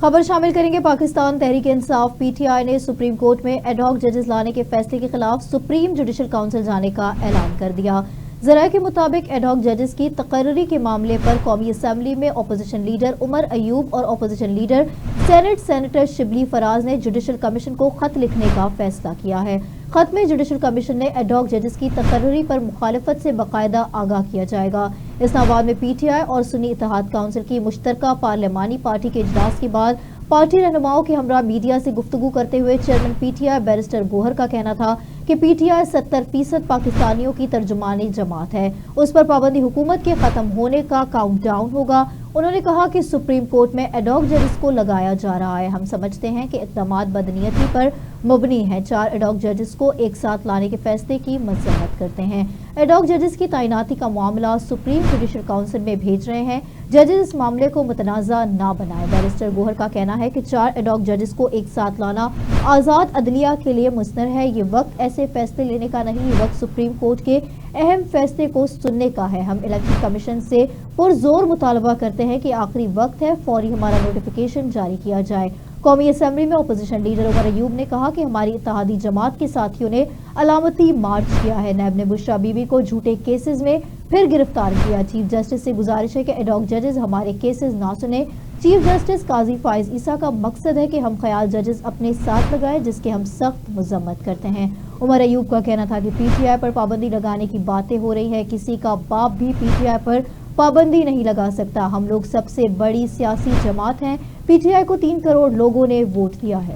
خبر شامل کریں گے۔ پاکستان تحریک انصاف پی ٹی آئی نے سپریم کورٹ میں ایڈ ہاک ججز لانے کے فیصلے کے خلاف سپریم جوڈیشل کونسل جانے کا اعلان کر دیا۔ ذرائع کے مطابق ایڈ ہاک ججز کی تقرری کے معاملے پر قومی اسمبلی میں اپوزیشن لیڈر عمر ایوب اور opposition leader senator Shibli Faraz نے جوڈیشل کمیشن کو خط لکھنے کا فیصلہ کیا ہے۔ خط میں جوڈیشل کمیشن نے ایڈ ہاک ججز کی تقرری پر مخالفت سے باقاعدہ آگاہ کیا جائے گا۔ اسلام آباد میں پی ٹی آئی اور سنی اتحاد کونسل کی مشترکہ پارلیمانی پارٹی کے اجلاس کے بعد پارٹی رہنماؤں کے ہمراہ میڈیا سے گفتگو کرتے ہوئے chairman P T I barrister Gohar کا کہنا تھا کہ پی ٹی آئی 70% پاکستانیوں کی ترجمانی جماعت ہے، اس پر پابندی حکومت کے ختم ہونے کا کاؤنٹ ڈاؤن ہوگا۔ انہوں نے کہا کہ سپریم کورٹ میں ایڈ ہاک ججز کو لگایا جا رہا ہے، ہم سمجھتے ہیں کہ اقدامات بدنیتی پر مبنی ہیں۔ 4 ایڈ ہاک ججز کو ایک ساتھ لانے کے فیصلے کی مذمت کرتے ہیں۔ ایڈ ہاک ججز کی تعیناتی کا معاملہ سپریم جوڈیشل کونسل میں بھیج رہے ہیں، ججز اس معاملے کو متنازع نہ بنائیں۔ بیرسٹر گوہر کا کہنا ہے کہ 4 ایڈ ہاک ججز کو ایک ساتھ لانا آزاد عدلیہ کے لیے مضر ہے، یہ وقت ایسے فیصلے لینے کا نہیں، یہ وقت سپریم کورٹ کے اہم فیصلے کو سننے کا ہے۔ ہم الیکشن کمیشن سے پرزور مطالبہ کرتے ہیں کہ آخری وقت ہے، فوری ہمارا نوٹیفیکیشن جاری کیا جائے۔ قومی اسمبلی میں اپوزیشن لیڈر عمر ایوب نے کہا کہ ہماری اتحادی جماعت کے ساتھیوں نے علامتی مارچ کیا ہے، نیب نے بشرا بی بی کو جھوٹے کیسز میں پھر گرفتار کیا۔ چیف جسٹس سے گزارش ہے کہ ایڈ ہاک ججز ہمارے کیسز نہ سنیں۔ چیف جسٹس قاضی فائز عیسیٰ کا مقصد ہے کہ ہم خیال ججز اپنے ساتھ لگائیں، جس کے ہم سخت مذمت کرتے ہیں۔ عمر ایوب کا کہنا تھا کہ پی ٹی آئی پر پابندی لگانے کی باتیں ہو رہی ہے، کسی کا باپ بھی پی ٹی آئی پر پابندی نہیں لگا سکتا، ہم لوگ سب سے بڑی سیاسی جماعت ہیں، پی ٹی آئی کو 3 کروڑ لوگوں نے ووٹ دیا ہے۔